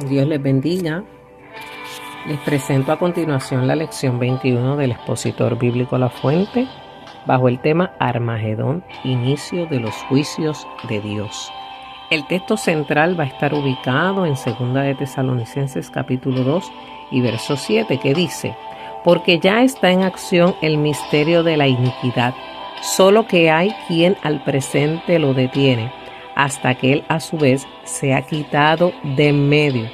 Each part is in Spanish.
Dios les bendiga. Les presento a continuación la lección 21 del expositor bíblico La Fuente, bajo el tema Armagedón, inicio de los juicios de Dios. El texto central va a estar ubicado en 2 de Tesalonicenses capítulo 2 y verso 7, que dice: porque ya está en acción el misterio de la iniquidad, solo que hay quien al presente lo detiene, hasta que él a su vez sea quitado de en medio.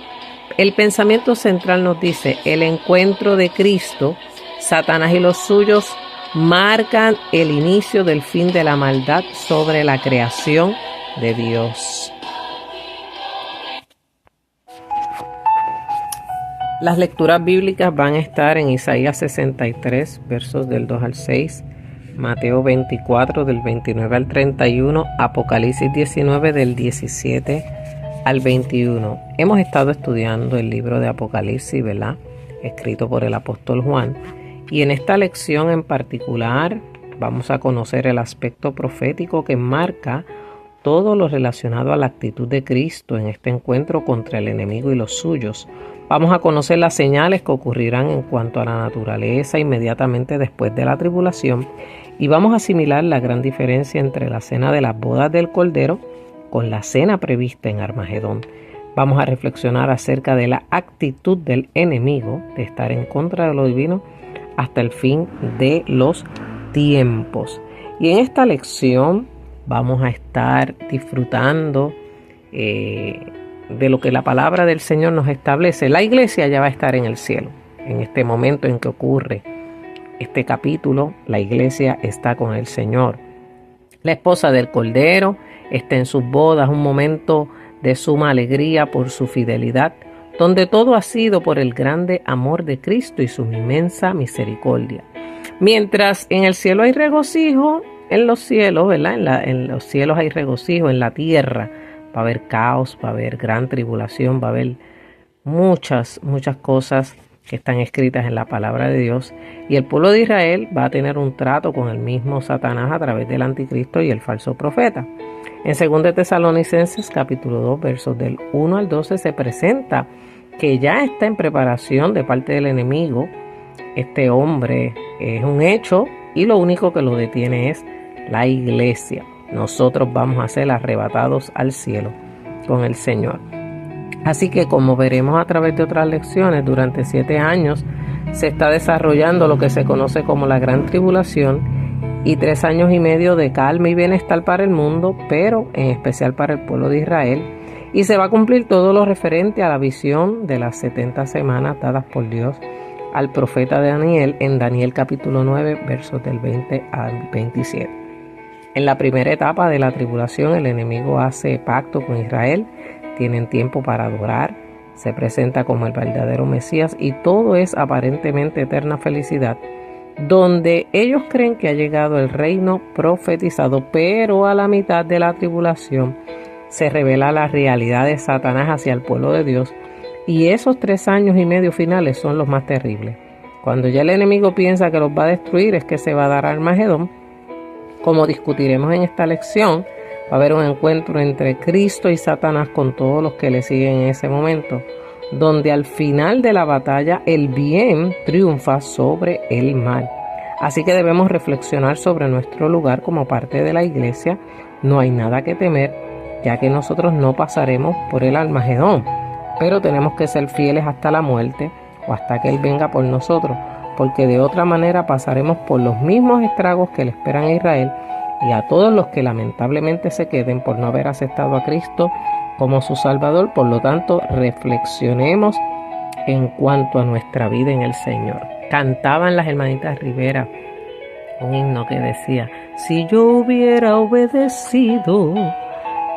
El pensamiento central nos dice: el encuentro de Cristo, Satanás y los suyos marcan el inicio del fin de la maldad sobre la creación de Dios. Las lecturas bíblicas van a estar en Isaías 63, versos del 2 al 6, Mateo 24, del 29 al 31, Apocalipsis 19, del 17 al 21. Hemos estado estudiando el libro de Apocalipsis, ¿verdad?, escrito por el apóstol Juan, y en esta lección en particular vamos a conocer el aspecto profético que marca todo lo relacionado a la actitud de Cristo en este encuentro contra el enemigo y los suyos. Vamos a conocer las señales que ocurrirán en cuanto a la naturaleza inmediatamente después de la tribulación, y vamos a asimilar la gran diferencia entre la cena de las bodas del Cordero con la cena prevista en Armagedón. Vamos a reflexionar acerca de la actitud del enemigo de estar en contra de lo divino hasta el fin de los tiempos. Y en esta lección vamos a estar disfrutando de lo que la palabra del Señor nos establece. La iglesia ya va a estar en el cielo. En este momento en que ocurre este capítulo, la iglesia está con el Señor. La esposa del Cordero está en sus bodas, un momento de suma alegría por su fidelidad, donde todo ha sido por el grande amor de Cristo y su inmensa misericordia. Mientras en el cielo hay regocijo, en los cielos, ¿verdad? En los cielos hay regocijo, en la tierra va a haber caos, va a haber gran tribulación, va a haber muchas cosas que están escritas en la palabra de Dios, y el pueblo de Israel va a tener un trato con el mismo Satanás a través del anticristo y el falso profeta. En 2 de Tesalonicenses capítulo 2 versos del 1 al 12 se presenta que ya está en preparación de parte del enemigo. Este hombre es un hecho y lo único que lo detiene es la iglesia. Nosotros vamos a ser arrebatados al cielo con el Señor. Así que, como veremos a través de otras lecciones, durante 7 años se está desarrollando lo que se conoce como la Gran Tribulación, y 3 años y medio de calma y bienestar para el mundo, pero en especial para el pueblo de Israel. Y se va a cumplir todo lo referente a la visión de las 70 semanas dadas por Dios al profeta Daniel en Daniel capítulo 9, versos del 20 al 27. En la primera etapa de la tribulación, el enemigo hace pacto con Israel. Tienen tiempo para adorar, se presenta como el verdadero Mesías, y todo es aparentemente eterna felicidad, donde ellos creen que ha llegado el reino profetizado, pero a la mitad de la tribulación se revela la realidad de Satanás hacia el pueblo de Dios, y esos 3 años y medio finales son los más terribles. Cuando ya el enemigo piensa que los va a destruir, es que se va a dar Armagedón. Como discutiremos en esta lección, va a haber un encuentro entre Cristo y Satanás con todos los que le siguen en ese momento, donde al final de la batalla el bien triunfa sobre el mal. Así que debemos reflexionar sobre nuestro lugar como parte de la iglesia. No hay nada que temer, ya que nosotros no pasaremos por el Armagedón, pero tenemos que ser fieles hasta la muerte o hasta que Él venga por nosotros, porque de otra manera pasaremos por los mismos estragos que le esperan a Israel y a todos los que lamentablemente se queden por no haber aceptado a Cristo como su Salvador. Por lo tanto, reflexionemos en cuanto a nuestra vida en el Señor. Cantaban las hermanitas Rivera un himno que decía: si yo hubiera obedecido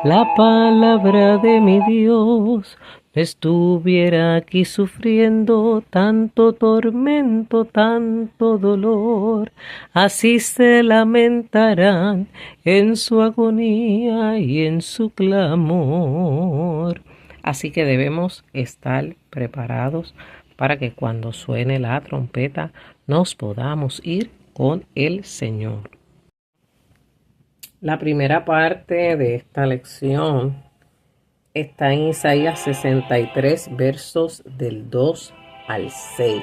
la palabra de mi Dios, no estuviera aquí sufriendo tanto tormento, tanto dolor. Así se lamentarán en su agonía y en su clamor. Así que debemos estar preparados para que cuando suene la trompeta nos podamos ir con el Señor. La primera parte de esta lección está en Isaías 63, versos del 2 al 6.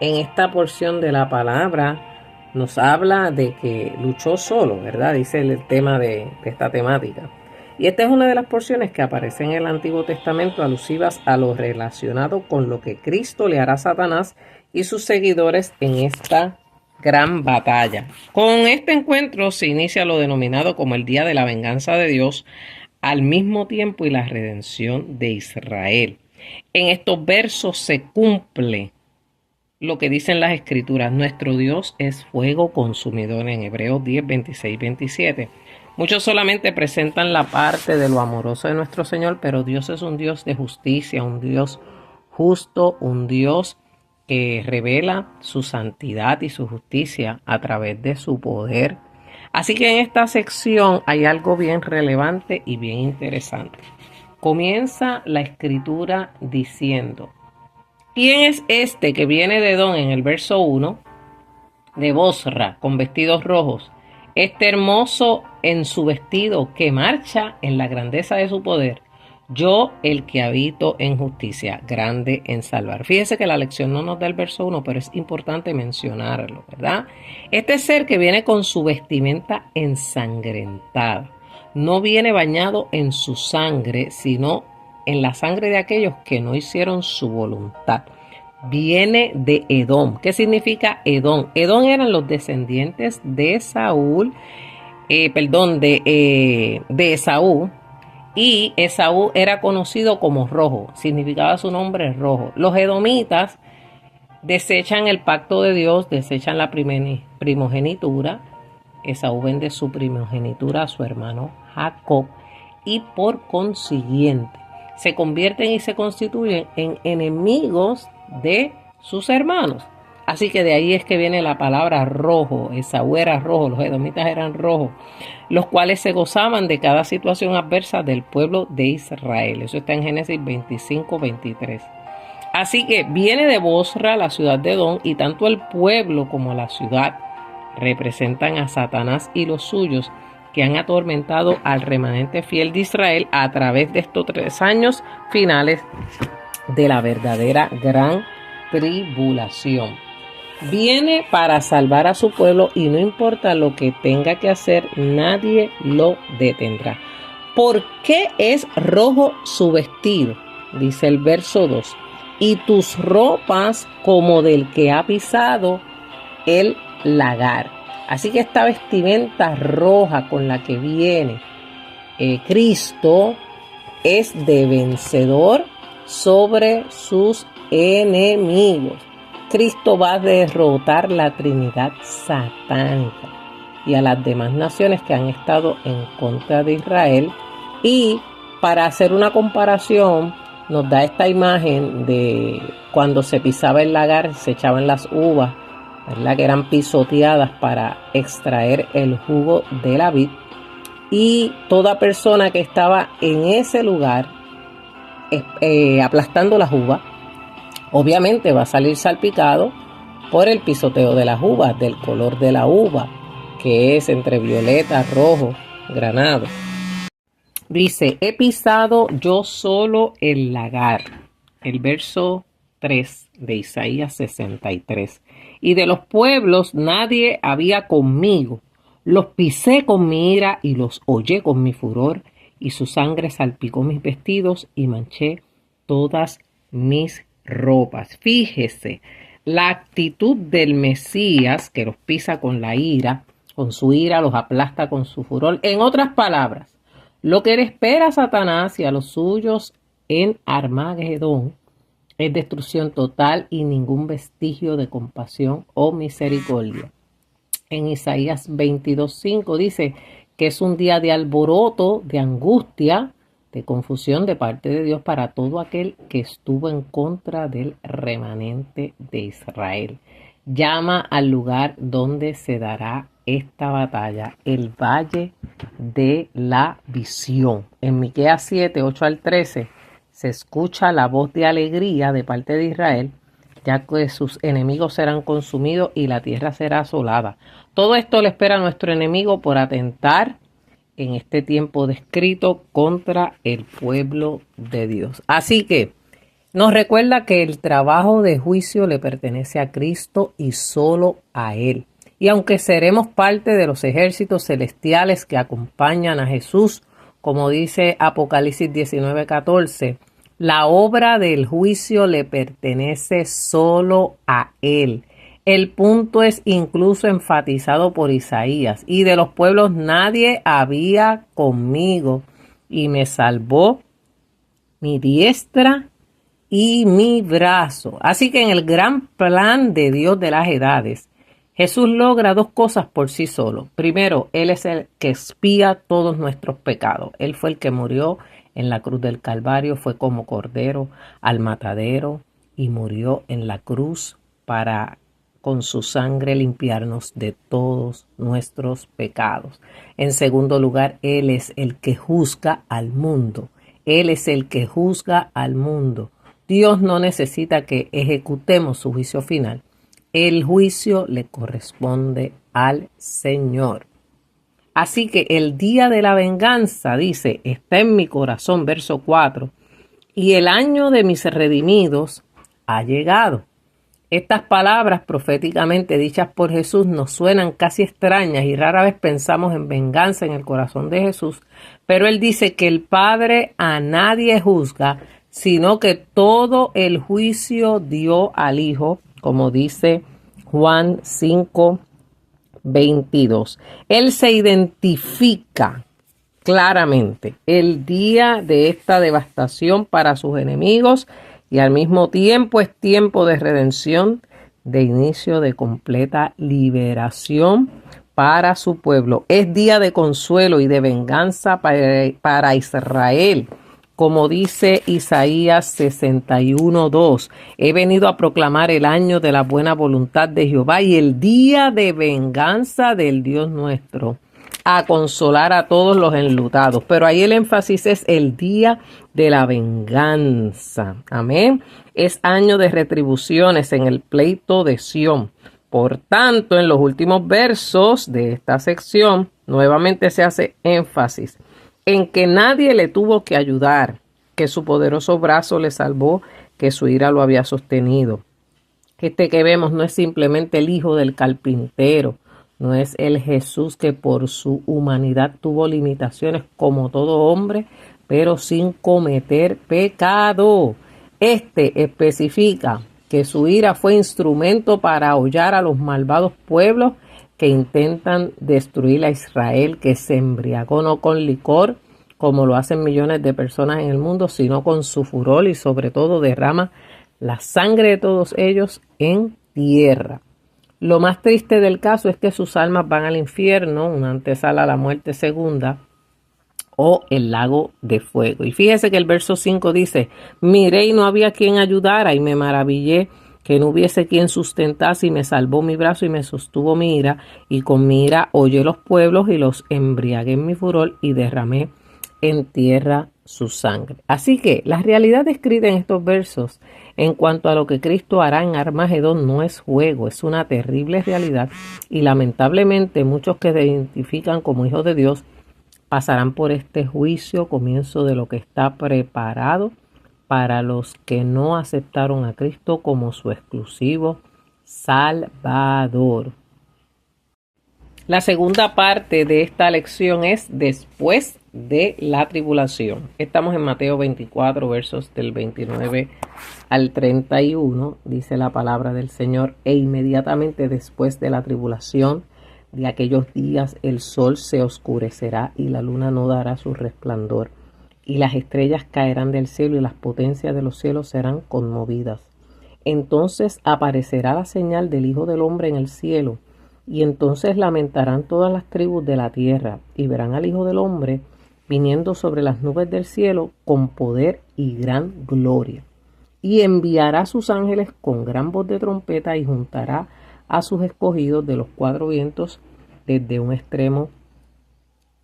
En esta porción de la palabra nos habla de que luchó solo, ¿verdad? Dice el tema de esta temática. Y esta es una de las porciones que aparece en el Antiguo Testamento alusivas a lo relacionado con lo que Cristo le hará a Satanás y sus seguidores en esta gran batalla. Con este encuentro se inicia lo denominado como el Día de la Venganza de Dios, al mismo tiempo y la redención de Israel. En estos versos se cumple lo que dicen las escrituras. Nuestro Dios es fuego consumidor en Hebreos 10, 26, 27. Muchos solamente presentan la parte de lo amoroso de nuestro Señor, pero Dios es un Dios de justicia, un Dios justo, un Dios que revela su santidad y su justicia a través de su poder. Así que en esta sección hay algo bien relevante y bien interesante. Comienza la escritura diciendo: ¿quién es este que viene de Edom en el verso 1? De Bosra, con vestidos rojos. Este hermoso en su vestido que marcha en la grandeza de su poder. Yo, el que habito en justicia, grande en salvar. Fíjese que la lección no nos da el verso 1, pero es importante mencionarlo, ¿verdad? Este ser que viene con su vestimenta ensangrentada, no viene bañado en su sangre, sino en la sangre de aquellos que no hicieron su voluntad. Viene de Edom. ¿Qué significa Edom? Edom eran los descendientes de Saúl, de Esaú, y Esaú era conocido como rojo, significaba su nombre rojo. Los edomitas desechan el pacto de Dios, desechan la primogenitura. Esaú vende su primogenitura a su hermano Jacob y por consiguiente se convierten y se constituyen en enemigos de sus hermanos. Así que de ahí es que viene la palabra rojo. Esaú era rojo, los edomitas eran rojos, los cuales se gozaban de cada situación adversa del pueblo de Israel. Eso está en Génesis 25, 23. Así que viene de Bosra, la ciudad de Edom, y tanto el pueblo como la ciudad representan a Satanás y los suyos, que han atormentado al remanente fiel de Israel a través de estos 3 años finales de la verdadera gran tribulación. Viene para salvar a su pueblo y no importa lo que tenga que hacer, nadie lo detendrá. ¿Por qué es rojo su vestido? Dice el verso 2. Y tus ropas como del que ha pisado el lagar. Así que esta vestimenta roja con la que viene Cristo es de vencedor sobre sus enemigos. Cristo va a derrotar la Trinidad satánica y a las demás naciones que han estado en contra de Israel. Y para hacer una comparación, nos da esta imagen de cuando se pisaba el lagar, se echaban las uvas, ¿verdad?, que eran pisoteadas para extraer el jugo de la vid. Y toda persona que estaba en ese lugar aplastando las uvas, obviamente va a salir salpicado por el pisoteo de las uvas, del color de la uva, que es entre violeta, rojo, granado. Dice: he pisado yo solo el lagar. El verso 3 de Isaías 63. Y de los pueblos nadie había conmigo. Los pisé con mi ira y los hollé con mi furor, y su sangre salpicó mis vestidos y manché todas mis ropas. Fíjese, la actitud del Mesías, que los pisa con la ira, con su ira los aplasta con su furor. En otras palabras, lo que le espera a Satanás y a los suyos en Armagedón es destrucción total y ningún vestigio de compasión o misericordia. En Isaías 22:5 dice que es un día de alboroto, de angustia, de confusión de parte de Dios para todo aquel que estuvo en contra del remanente de Israel. Llama al lugar donde se dará esta batalla, el Valle de la Visión. En Miqueas 7, 8 al 13 se escucha la voz de alegría de parte de Israel, ya que sus enemigos serán consumidos y la tierra será asolada. Todo esto le espera a nuestro enemigo por atentar en este tiempo descrito contra el pueblo de Dios. Así que nos recuerda que el trabajo de juicio le pertenece a Cristo y solo a Él. Y aunque seremos parte de los ejércitos celestiales que acompañan a Jesús, como dice Apocalipsis 19:14, la obra del juicio le pertenece solo a Él. El punto es incluso enfatizado por Isaías: y de los pueblos nadie había conmigo, y me salvó mi diestra y mi brazo. Así que en el gran plan de Dios de las edades, Jesús logra dos cosas por sí solo. Primero, Él es el que expía todos nuestros pecados. Él fue el que murió en la cruz del Calvario, fue como cordero al matadero y murió en la cruz para con su sangre limpiarnos de todos nuestros pecados. En segundo lugar, Él es el que juzga al mundo. Él es el que juzga al mundo. Dios no necesita que ejecutemos su juicio final. El juicio le corresponde al Señor. Así que el día de la venganza, dice, está en mi corazón, verso 4, y el año de mis redimidos ha llegado. Estas palabras proféticamente dichas por Jesús nos suenan casi extrañas y rara vez pensamos en venganza en el corazón de Jesús, pero Él dice que el Padre a nadie juzga, sino que todo el juicio dio al Hijo, como dice Juan 5:22. Él se identifica claramente el día de esta devastación para sus enemigos y al mismo tiempo es tiempo de redención, de inicio de completa liberación para su pueblo. Es día de consuelo y de venganza para Israel. Como dice Isaías 61:2, he venido a proclamar el año de la buena voluntad de Jehová y el día de venganza del Dios nuestro, a consolar a todos los enlutados. Pero ahí el énfasis es el día de la venganza. Amén. Es año de retribuciones en el pleito de Sión. Por tanto, en los últimos versos de esta sección, nuevamente se hace énfasis en que nadie le tuvo que ayudar, que su poderoso brazo le salvó, que su ira lo había sostenido. Este que vemos no es simplemente el hijo del carpintero, no es el Jesús que por su humanidad tuvo limitaciones como todo hombre, pero sin cometer pecado. Este especifica que su ira fue instrumento para ahollar a los malvados pueblos que intentan destruir a Israel, que se embriagó no con licor, como lo hacen millones de personas en el mundo, sino con su furor y sobre todo derrama la sangre de todos ellos en tierra. Lo más triste del caso es que sus almas van al infierno, una antesala a la muerte segunda, o el lago de fuego. Y fíjese que el verso 5 dice: miré y no había quien ayudara, y me maravillé que no hubiese quien sustentase, y me salvó mi brazo y me sostuvo mi ira, y con mi ira hollé los pueblos y los embriagué en mi furor y derramé en tierra su sangre. Así que la realidad descrita en estos versos en cuanto a lo que Cristo hará en Armagedón no es juego, es una terrible realidad y lamentablemente muchos que se identifican como hijos de Dios pasarán por este juicio, comienzo de lo que está preparado para los que no aceptaron a Cristo como su exclusivo Salvador. La segunda parte de esta lección es después de la tribulación. Estamos en Mateo 24, versos del 29 al 31. Dice la palabra del Señor: e inmediatamente después de la tribulación de aquellos días el sol se oscurecerá y la luna no dará su resplandor, y las estrellas caerán del cielo y las potencias de los cielos serán conmovidas. Entonces aparecerá la señal del Hijo del Hombre en el cielo, y entonces lamentarán todas las tribus de la tierra, y verán al Hijo del Hombre viniendo sobre las nubes del cielo con poder y gran gloria. Y enviará sus ángeles con gran voz de trompeta y juntará a sus escogidos de los cuatro vientos desde un extremo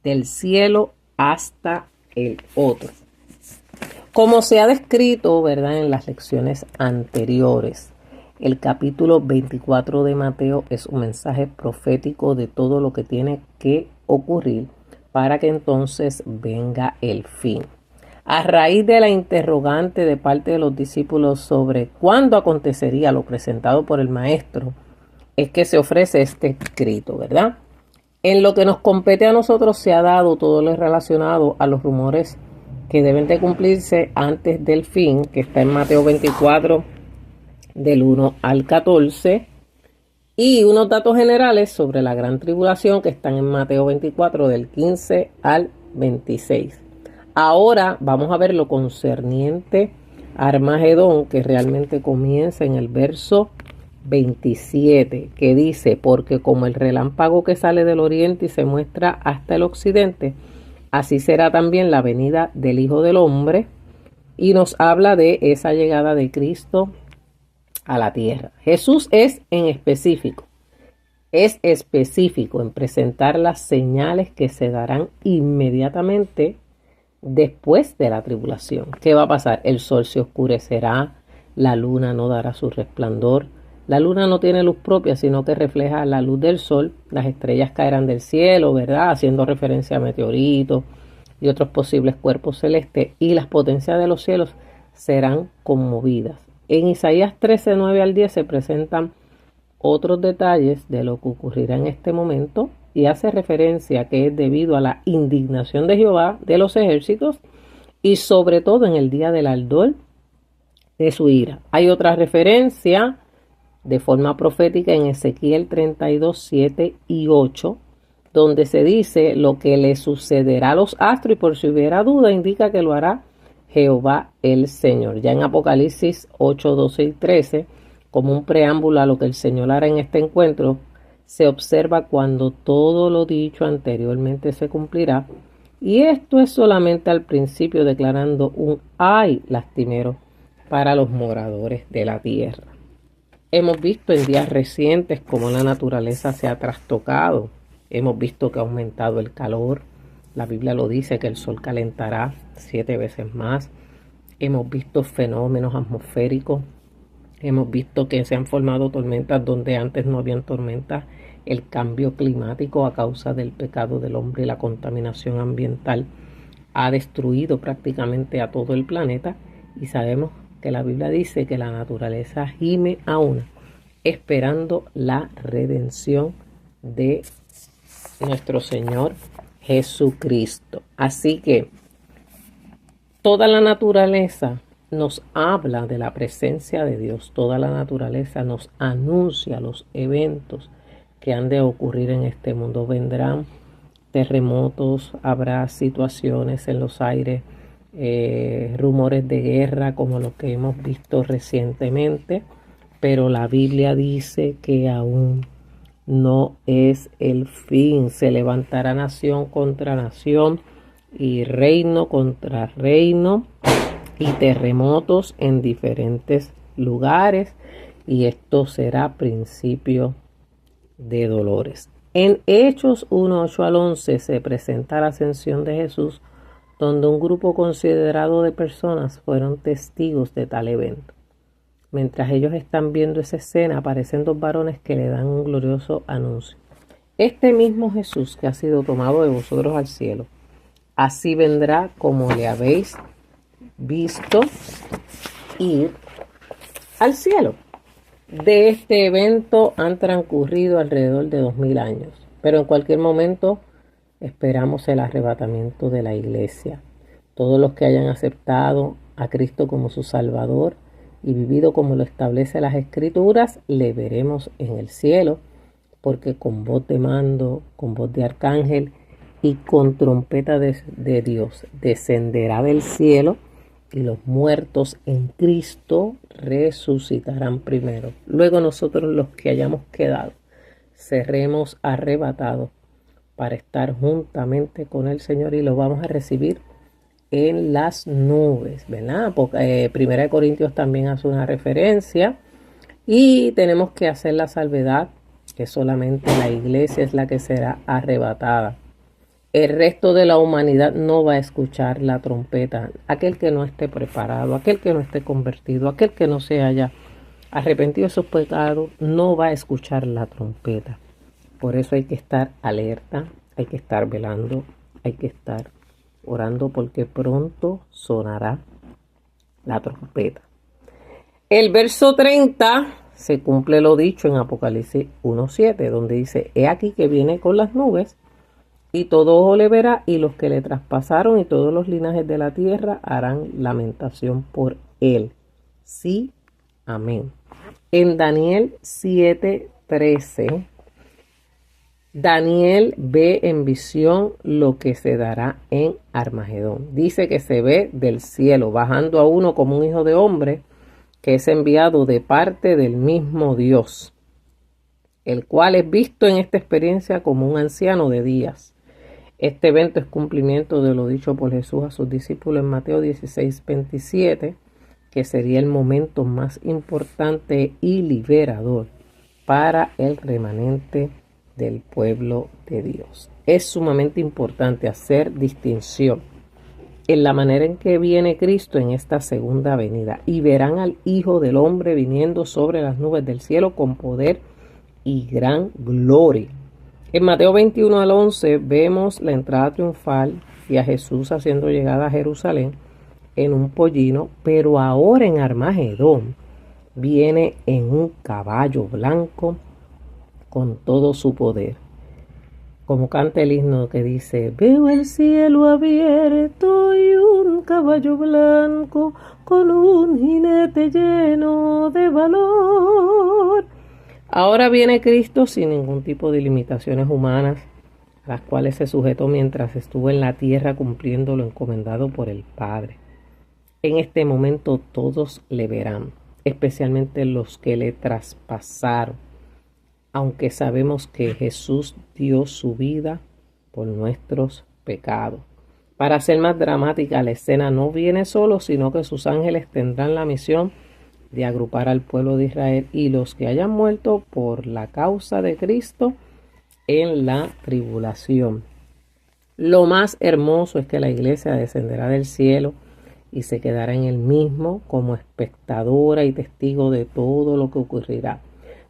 del cielo hasta el otro. Como se ha descrito, ¿verdad?, en las lecciones anteriores, el capítulo 24 de Mateo es un mensaje profético de todo lo que tiene que ocurrir para que entonces venga el fin. A raíz de la interrogante de parte de los discípulos sobre cuándo acontecería lo presentado por el maestro, es que se ofrece este escrito, ¿verdad? En lo que nos compete a nosotros se ha dado todo lo relacionado a los rumores que deben de cumplirse antes del fin, que está en Mateo 24, del 1 al 14, y unos datos generales sobre la gran tribulación que están en Mateo 24, del 15 al 26. Ahora vamos a ver lo concerniente a Armagedón, que realmente comienza en el verso 27, que dice: porque como el relámpago que sale del oriente y se muestra hasta el occidente, así será también la venida del Hijo del Hombre. Y nos habla de esa llegada de Cristo a la tierra. Jesús es específico en presentar las señales que se darán inmediatamente después de la tribulación. ¿Qué va a pasar? El sol se oscurecerá, la luna no dará su resplandor. La luna no tiene luz propia, sino que refleja la luz del sol. Las estrellas caerán del cielo, ¿verdad? Haciendo referencia a meteoritos y otros posibles cuerpos celestes. Y las potencias de los cielos serán conmovidas. En Isaías 13, 9 al 10 se presentan otros detalles de lo que ocurrirá en este momento y hace referencia que es debido a la indignación de Jehová de los ejércitos y sobre todo en el día del ardor de su ira. Hay otra referencia de forma profética en Ezequiel 32, 7 y 8, donde se dice lo que le sucederá a los astros, y por si hubiera duda indica que lo hará Jehová el Señor. Ya en Apocalipsis 8, 12 y 13, como un preámbulo a lo que el Señor hará en este encuentro, se observa cuando todo lo dicho anteriormente se cumplirá, y esto es solamente al principio, declarando un ay lastimero para los moradores de la tierra. Hemos visto en días recientes cómo la naturaleza se ha trastocado. Hemos visto que ha aumentado el calor. La Biblia lo dice, que el sol calentará 7 veces más. Hemos visto fenómenos atmosféricos. Hemos visto que se han formado tormentas donde antes no habían tormentas. El cambio climático a causa del pecado del hombre y la contaminación ambiental ha destruido prácticamente a todo el planeta. Y sabemos que la Biblia dice que la naturaleza gime aún, esperando la redención de nuestro Señor Jesucristo. Así que toda la naturaleza nos habla de la presencia de Dios. Toda la naturaleza nos anuncia los eventos que han de ocurrir en este mundo. Vendrán terremotos, habrá situaciones en los aires, rumores de guerra como los que hemos visto recientemente, pero la Biblia dice que aún no es el fin. Se levantará nación contra nación y reino contra reino y terremotos en diferentes lugares, y esto será principio de dolores. En Hechos 1, 8 al 11 se presenta la ascensión de Jesús, donde un grupo considerado de personas fueron testigos de tal evento. Mientras ellos están viendo esa escena, aparecen 2 varones que le dan un glorioso anuncio. Este mismo Jesús que ha sido tomado de vosotros al cielo, así vendrá como le habéis visto ir al cielo. De este evento han transcurrido alrededor de 2000 años, pero en cualquier momento esperamos el arrebatamiento de la iglesia. Todos los que hayan aceptado a Cristo como su Salvador y vivido como lo establece las Escrituras, le veremos en el cielo, porque con voz de mando, con voz de arcángel y con trompeta de Dios descenderá del cielo, y los muertos en Cristo resucitarán primero. Luego nosotros, los que hayamos quedado, seremos arrebatados para estar juntamente con el Señor, y lo vamos a recibir en las nubes, ¿verdad? Porque, 1 Corintios también hace una referencia, y tenemos que hacer la salvedad que solamente la iglesia es la que será arrebatada. El resto de la humanidad no va a escuchar la trompeta. Aquel que no esté preparado, aquel que no esté convertido, aquel que no se haya arrepentido de sus pecados, no va a escuchar la trompeta. Por eso hay que estar alerta, hay que estar velando, hay que estar orando porque pronto sonará la trompeta. El verso 30 se cumple lo dicho en Apocalipsis 1:7, donde dice: he aquí que viene con las nubes, y todo ojo le verá, y los que le traspasaron y todos los linajes de la tierra harán lamentación por él. Sí, amén. En Daniel 7:13, Daniel ve en visión lo que se dará en Armagedón. Dice que se ve del cielo, bajando a uno como un hijo de hombre, que es enviado de parte del mismo Dios, el cual es visto en esta experiencia como un anciano de días. Este evento es cumplimiento de lo dicho por Jesús a sus discípulos en Mateo 16:27, que sería el momento más importante y liberador para el remanente del pueblo de Dios. Es sumamente importante hacer distinción en la manera en que viene Cristo en esta segunda venida, y verán al Hijo del Hombre viniendo sobre las nubes del cielo con poder y gran gloria. En Mateo 21:11 vemos la entrada triunfal y a Jesús haciendo llegada a Jerusalén en un pollino, pero ahora en Armagedón viene en un caballo blanco con todo su poder. Como canta el himno que dice: veo el cielo abierto y un caballo blanco con un jinete lleno de valor. Ahora viene Cristo sin ningún tipo de limitaciones humanas, a las cuales se sujetó mientras estuvo en la tierra cumpliendo lo encomendado por el Padre. En este momento todos le verán, especialmente los que le traspasaron, aunque sabemos que Jesús dio su vida por nuestros pecados. Para ser más dramática, la escena no viene solo, sino que sus ángeles tendrán la misión de agrupar al pueblo de Israel y los que hayan muerto por la causa de Cristo en la tribulación. Lo más hermoso es que la iglesia descenderá del cielo y se quedará en el mismo como espectadora y testigo de todo lo que ocurrirá.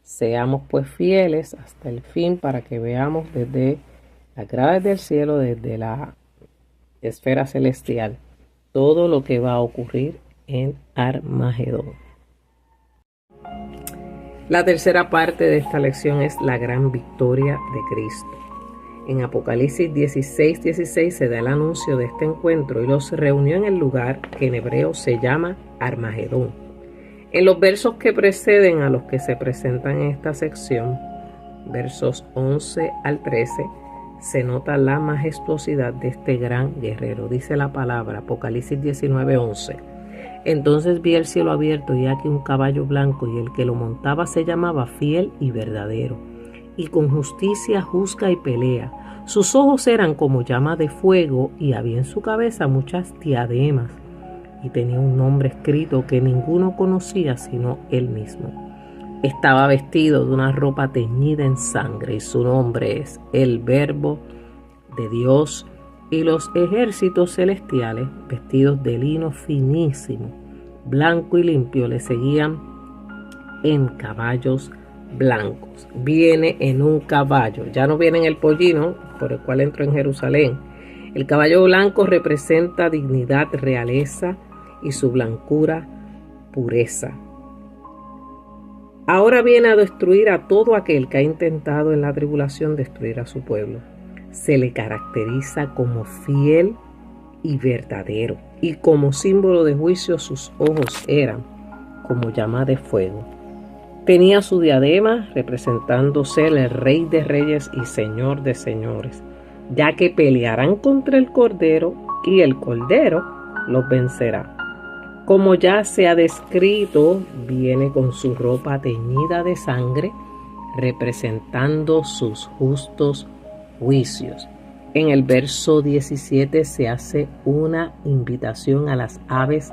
Seamos pues fieles hasta el fin para que veamos desde las gradas del cielo, desde la esfera celestial, todo lo que va a ocurrir en Armagedón. La tercera parte de esta lección es la gran victoria de Cristo. En Apocalipsis 16:16 se da el anuncio de este encuentro y los reunió en el lugar que en hebreo se llama Armagedón. En los versos que preceden a los que se presentan en esta sección, versos 11 al 13, se nota la majestuosidad de este gran guerrero. Dice la palabra, Apocalipsis 19:11. Entonces vi el cielo abierto y aquí un caballo blanco, y el que lo montaba se llamaba Fiel y Verdadero, y con justicia juzga y pelea. Sus ojos eran como llama de fuego, y había en su cabeza muchas diademas, y tenía un nombre escrito que ninguno conocía sino él mismo. Estaba vestido de una ropa teñida en sangre, y su nombre es el Verbo de Dios. Y los ejércitos celestiales, vestidos de lino finísimo, blanco y limpio, le seguían en caballos blancos. Viene en un caballo, ya no viene en el pollino por el cual entró en Jerusalén. El caballo blanco representa dignidad, realeza, y su blancura, pureza. Ahora viene a destruir a todo aquel que ha intentado en la tribulación destruir a su pueblo. Se le caracteriza como fiel y verdadero, y como símbolo de juicio sus ojos eran como llama de fuego. Tenía su diadema representando ser el Rey de Reyes y Señor de Señores, ya que pelearán contra el Cordero y el Cordero los vencerá. Como ya se ha descrito, viene con su ropa teñida de sangre, representando sus justos juicios. En el verso 17 se hace una invitación a las aves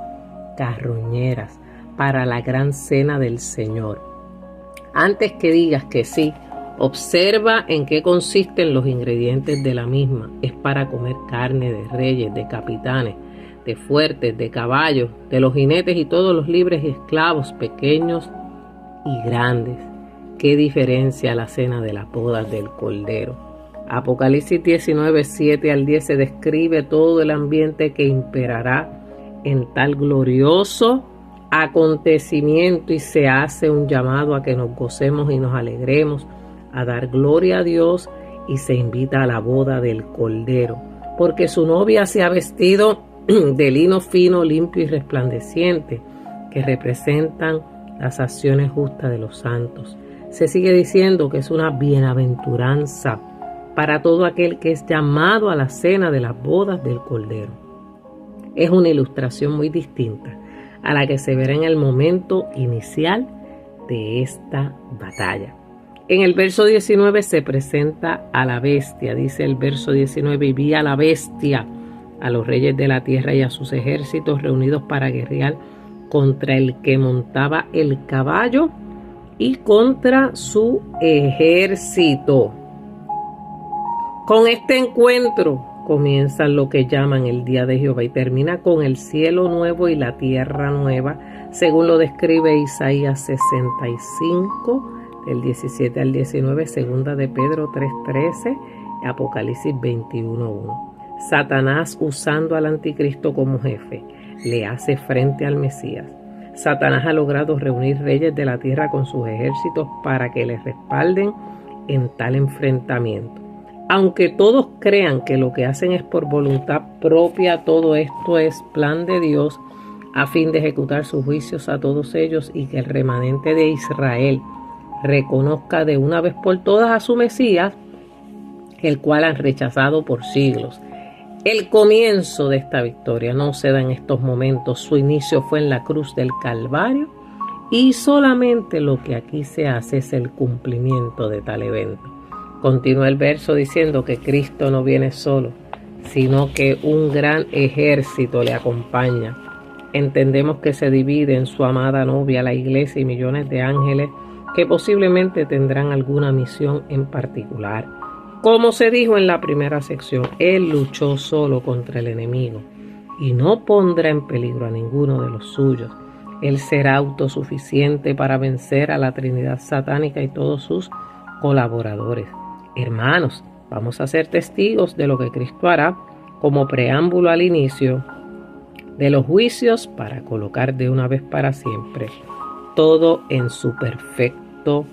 carroñeras para la gran cena del Señor. Antes que digas que sí, observa en qué consisten los ingredientes de la misma. Es para comer carne de reyes, de capitanes, de fuertes, de caballos, de los jinetes y todos los libres y esclavos, pequeños y grandes. Qué diferencia la cena de las bodas del Cordero. Apocalipsis 19, 7 al 10 se describe todo el ambiente que imperará en tal glorioso acontecimiento y se hace un llamado a que nos gocemos y nos alegremos, a dar gloria a Dios y se invita a la boda del Cordero, porque su novia se ha vestido de lino fino, limpio y resplandeciente, que representan las acciones justas de los santos. Se sigue diciendo que es una bienaventuranza para todo aquel que es llamado a la cena de las bodas del Cordero. Es una ilustración muy distinta a la que se verá en el momento inicial de esta batalla. En el verso 19 se presenta a la bestia, dice el verso 19, y vi a la bestia, a los reyes de la tierra y a sus ejércitos reunidos para guerrear contra el que montaba el caballo y contra su ejército. Con este encuentro comienza lo que llaman el día de Jehová y termina con el cielo nuevo y la tierra nueva, según lo describe Isaías 65, del 17 al 19, segunda de Pedro 3:13, Apocalipsis 21:1. Satanás, usando al anticristo como jefe, le hace frente al Mesías. Satanás ha logrado reunir reyes de la tierra con sus ejércitos para que les respalden en tal enfrentamiento. Aunque todos crean que lo que hacen es por voluntad propia, todo esto es plan de Dios a fin de ejecutar sus juicios a todos ellos y que el remanente de Israel reconozca de una vez por todas a su Mesías, el cual han rechazado por siglos. El comienzo de esta victoria no se da en estos momentos, su inicio fue en la cruz del Calvario y solamente lo que aquí se hace es el cumplimiento de tal evento. Continúa el verso diciendo que Cristo no viene solo, sino que un gran ejército le acompaña. Entendemos que se divide en su amada novia, la iglesia, y millones de ángeles que posiblemente tendrán alguna misión en particular. Como se dijo en la primera sección, Él luchó solo contra el enemigo y no pondrá en peligro a ninguno de los suyos. Él será autosuficiente para vencer a la Trinidad satánica y todos sus colaboradores. Hermanos, vamos a ser testigos de lo que Cristo hará como preámbulo al inicio de los juicios para colocar de una vez para siempre todo en su perfecto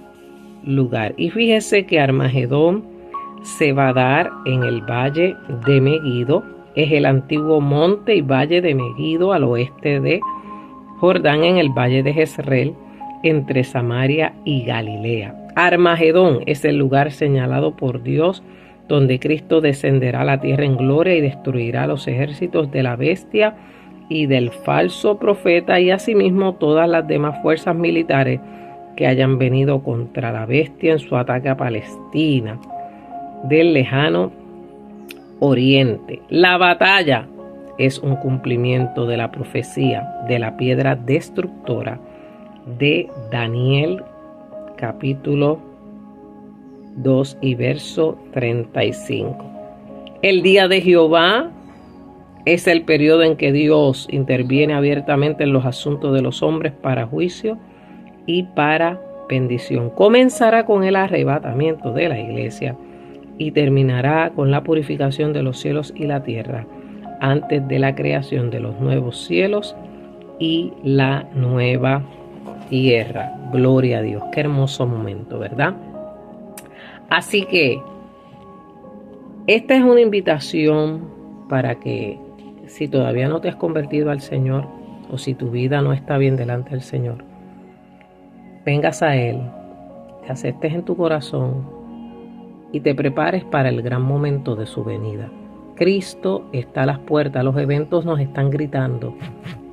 lugar. Y fíjese que Armagedón se va a dar en el valle de Megido, es el antiguo monte y valle de Megido al oeste de Jordán, en el valle de Jezreel, entre Samaria y Galilea. Armagedón es el lugar señalado por Dios donde Cristo descenderá a la tierra en gloria y destruirá los ejércitos de la bestia y del falso profeta y asimismo todas las demás fuerzas militares que hayan venido contra la bestia en su ataque a Palestina del lejano oriente. La batalla es un cumplimiento de la profecía de la piedra destructora de Daniel capítulo 2 y verso 35. El día de Jehová es el periodo en que Dios interviene abiertamente en los asuntos de los hombres para juicio y para bendición. Comenzará con el arrebatamiento de la iglesia y terminará con la purificación de los cielos y la tierra antes de la creación de los nuevos cielos y la nueva tierra. Gloria a Dios, qué hermoso momento, ¿verdad? Así que esta es una invitación para que, si todavía no te has convertido al Señor o si tu vida no está bien delante del Señor, vengas a Él, te aceptes en tu corazón y te prepares para el gran momento de su venida. Cristo está a las puertas, los eventos nos están gritando,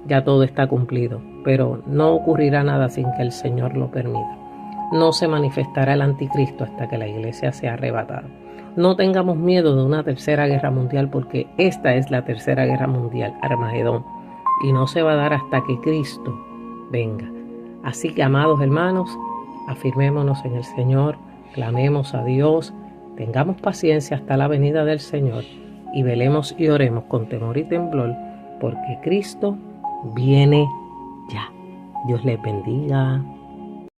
ya todo está cumplido, pero no ocurrirá nada sin que el Señor lo permita. No se manifestará el anticristo hasta que la iglesia sea arrebatada. No tengamos miedo de una tercera guerra mundial, porque esta es la tercera guerra mundial, Armagedón, y no se va a dar hasta que Cristo venga. Así que, amados hermanos, afirmémonos en el Señor, clamemos a Dios, tengamos paciencia hasta la venida del Señor y velemos y oremos con temor y temblor, porque Cristo viene ya. Dios les bendiga.